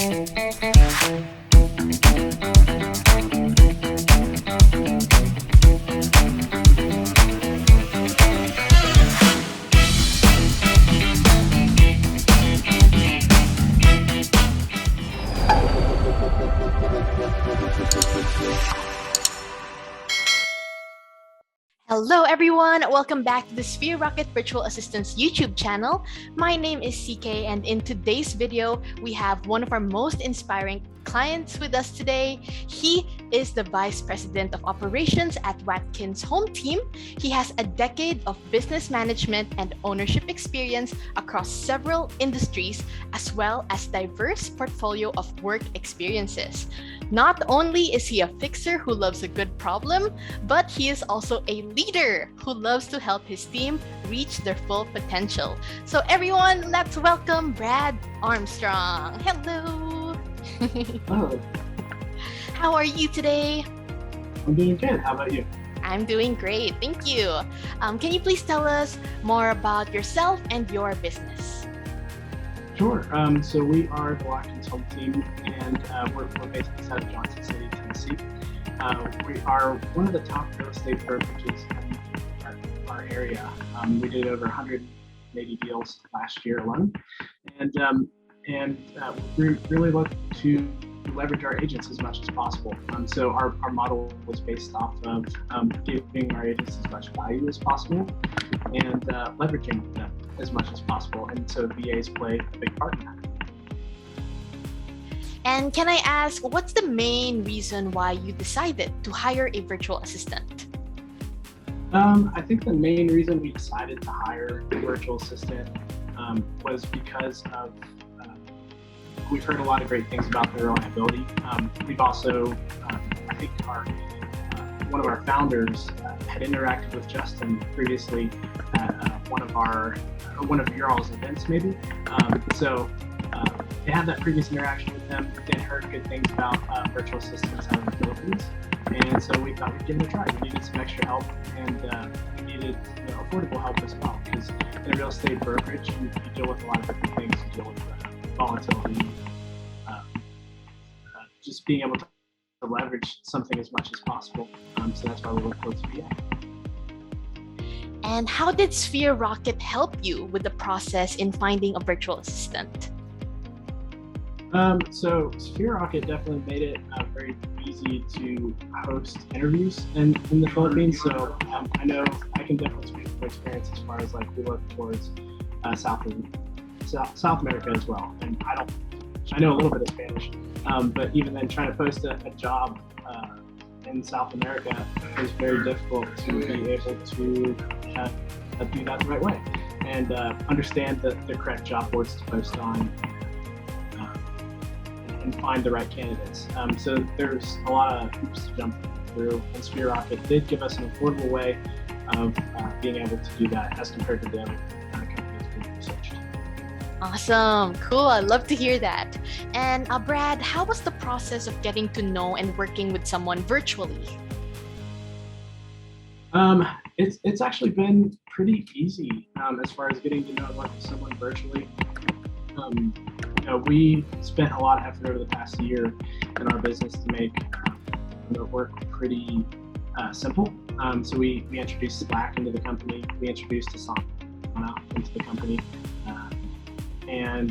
Hello everyone, welcome back to the Sphere Rocket Virtual Assistant's YouTube channel. My name is CK, and in today's video, we have one of our most inspiring clients with us today. He is the Vice President of Operations at Watkins Home Team. He has a decade of business management and ownership experience across several industries, as well as diverse portfolio of work experiences. Not only is he a fixer who loves a good problem, but he is also a leader who loves to help his team reach their full potential. So everyone, let's welcome Brad Armstrong. Hello. Hello. How are you today? I'm doing good. How about you? I'm doing great. Thank you. Can you please tell us more about yourself and your business? Sure. So we are the Watkins Home Team, and we're based inside of Johnson City, Tennessee. We are one of the top real estate brokerages in our area. We did over 180 deals last year alone, and we really look to leverage our agents as much as possible. So our model was based off of giving our agents as much value as possible and leveraging them as much as possible. And so VAs play a big part in that. And can I ask, what's the main reason why you decided to hire a virtual assistant? I think the main reason we decided to hire a virtual assistant was because of we've heard a lot of great things about their reliability. We've also, I think one of our founders had interacted with Justin previously at one of your all's events, maybe. So they had that previous interaction with them. They had heard good things about virtual assistants out in the Philippines, and so we thought we'd give it a try. We needed some extra help, and we needed affordable help as well, because in a real estate brokerage, you deal with a lot of different things. You deal with volatility, just being able to leverage something as much as possible. So that's why we work with VA. And how did Sphere Rocket help you with the process in finding a virtual assistant? So Sphere Rocket definitely made it very easy to host interviews in the Philippines. So I know I can definitely speak from experience as far as we look towards South America as well. And I know a little bit of Spanish, but even then trying to post a job in South America is very difficult to be able to do that the right way and understand the correct job boards to post on and find the right candidates. So there's a lot of hoops to jump through, and Sphere Rocket did give us an affordable way of being able to do that as compared to the other companies being researched. Awesome. Cool. I love to hear that. And Brad, how was the process of getting to know and working with someone virtually? It's actually been pretty easy as far as getting to know someone virtually. We spent a lot of effort over the past year in our business to make work pretty simple. So we introduced Slack into the company. We introduced Asana into the company. And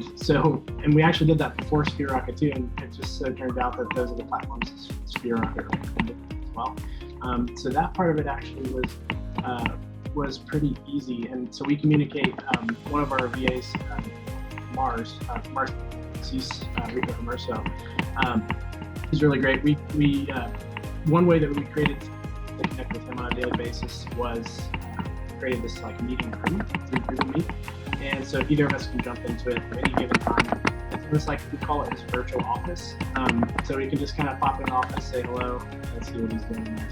we actually did that before Sphere Rocket too, and it just so turned out that those are the platforms Sphere Rocket recommended as well. So that part of it actually was pretty easy, and so we communicate. One of our VAs, Mars, Rico Emerso, he's really great. We one way that we created to connect with him on a daily basis was created this meeting room through Google Meet. And so either of us can jump into it at any given time. It's we call it his virtual office. So we can just kind of pop in the office, say hello, and see what he's doing in there.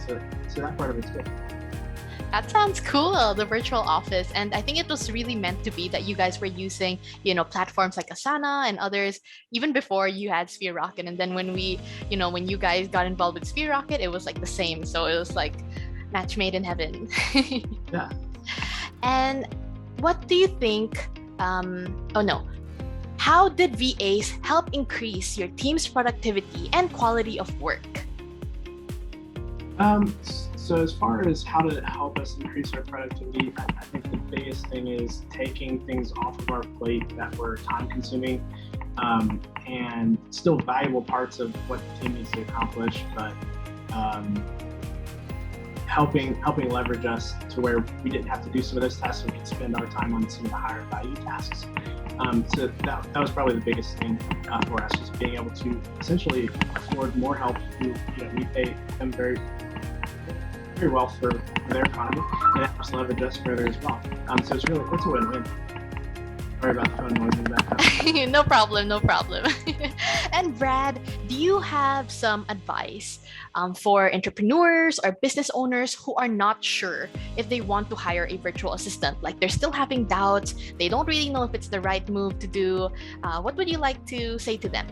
So that part of it's good. That sounds cool, the virtual office. And I think it was really meant to be that you guys were using, platforms like Asana and others, even before you had Sphere Rocket. And then when when you guys got involved with Sphere Rocket, it was the same. So it was match made in heaven. Yeah. And what do you think? How did VAs help increase your team's productivity and quality of work? So as far as how to help us increase our productivity, I think the biggest thing is taking things off of our plate that were time consuming and still valuable parts of what the team needs to accomplish, but helping leverage us to where we didn't have to do some of those tasks, we could spend our time on some of the higher value tasks. So that was probably the biggest thing for us, just being able to essentially afford more help. We pay them very well for their economy, and it helps leverage us further as well. So it's a win-win. Sorry about the phone noise in the background. No problem. And Brad, do you have some advice for entrepreneurs or business owners who are not sure if they want to hire a virtual assistant? Like they're still having doubts, they don't really know if it's the right move to do. What would you like to say to them?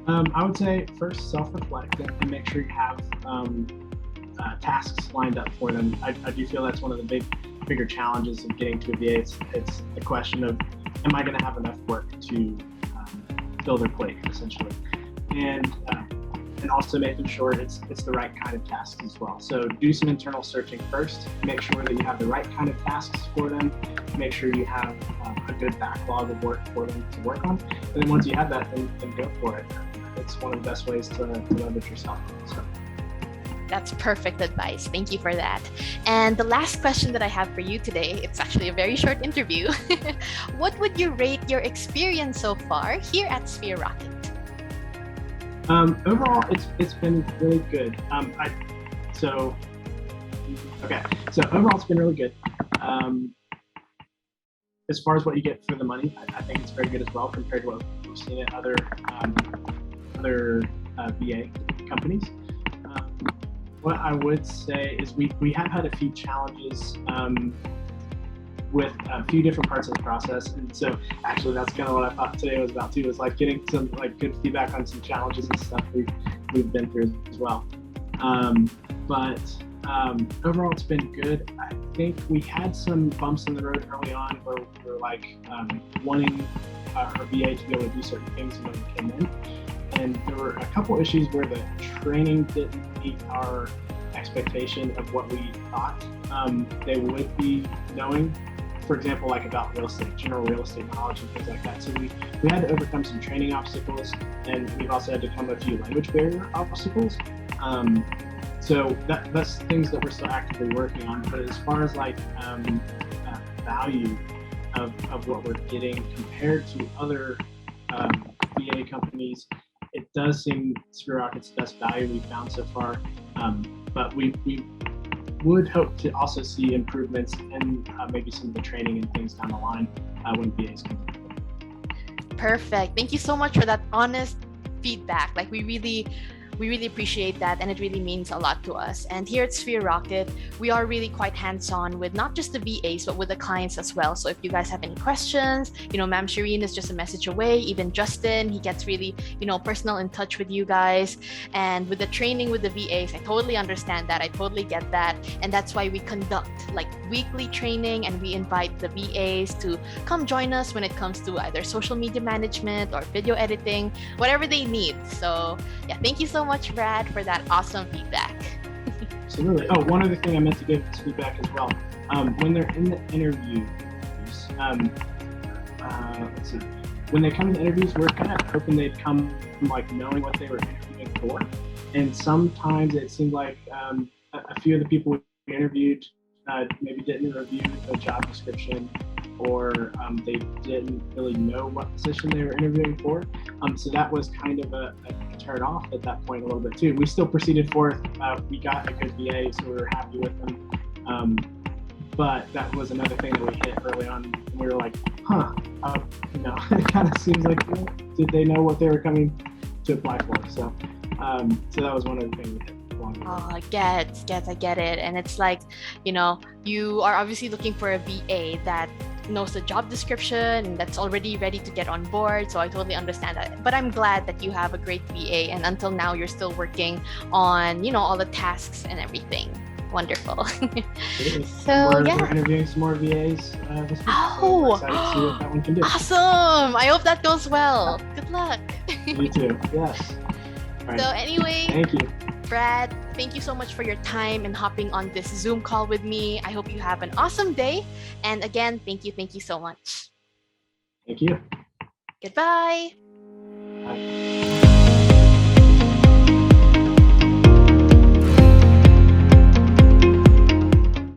I would say first self-reflect and make sure you have tasks lined up for them. I do feel that's one of the bigger challenges of getting to a VA. It's the question of, am I going to have enough work to fill their plate, essentially, and also making sure it's the right kind of tasks as well. So do some internal searching first. Make sure that you have the right kind of tasks for them. Make sure you have a good backlog of work for them to work on. And then once you have that, then go for it. It's one of the best ways to leverage yourself. So. That's perfect advice. Thank you for that. And the last question that I have for you today, it's actually a very short interview. What would you rate your experience so far here at Sphere Rocket? Overall, it's been really good. So overall, it's been really good. As far as what you get for the money, I think it's very good as well compared to what we've seen at other VA companies. What I would say is we have had a few challenges with a few different parts of the process, and so actually that's kind of what I thought today was about too, is like getting some like good feedback on some challenges and stuff we've been through as well. But overall, it's been good. I think we had some bumps in the road early on where we were like wanting our VA to be able to do certain things when we came in. And there were a couple issues where the training didn't meet our expectation of what we thought they would be knowing. For example, like about real estate, general real estate knowledge and things like that. So we had to overcome some training obstacles, and we've also had to overcome a few language barrier obstacles. So that's things that we're still actively working on. But as far as like value of what we're getting compared to other VA companies, it does seem Sphere Rocket's best value we've found so far, but we would hope to also see improvements in maybe some of the training and things down the line when VAs come in. Perfect. Thank you so much for that honest feedback. Like we really appreciate that, and it really means a lot to us. And here at Sphere Rocket, we are really quite hands-on with not just the VAs, but with the clients as well. So if you guys have any questions, Ma'am Shireen is just a message away. Even Justin, he gets really, personal in touch with you guys. And with the training with the VAs, I totally understand that. I totally get that. And that's why we conduct like weekly training, and we invite the VAs to come join us when it comes to either social media management or video editing, whatever they need. So yeah, thank you so much, Brad, for that awesome feedback. Absolutely. Oh, one other thing I meant to give feedback as well. When they're in the interviews, let's see. When they come to interviews, we're kind of hoping they'd come like knowing what they were interviewing for. And sometimes it seemed like a few of the people we interviewed maybe didn't review the job description, or they didn't really know what position they were interviewing for. So that was kind of a turn off at that point a little bit too. We still proceeded forth. We got a good VA, so we were happy with them. But that was another thing that we hit early on. And we were like, it kind of seems like, did they know what they were coming to apply for? So that was one of the things we hit. Oh, I get it. And it's like, you are obviously looking for a VA that knows the job description and that's already ready to get on board. So I totally understand that. But I'm glad that you have a great VA, and until now you're still working on, all the tasks and everything. Wonderful. Absolutely. So We're yeah. interviewing some more VAs this week. Oh. So we're excited to see what that one can do. Awesome. I hope that goes well. Good luck. You too. Yes. All right. So anyway, Thank you. Brad, thank you so much for your time and hopping on this Zoom call with me. I hope you have an awesome day. And again, thank you so much. Thank you. Goodbye. Bye.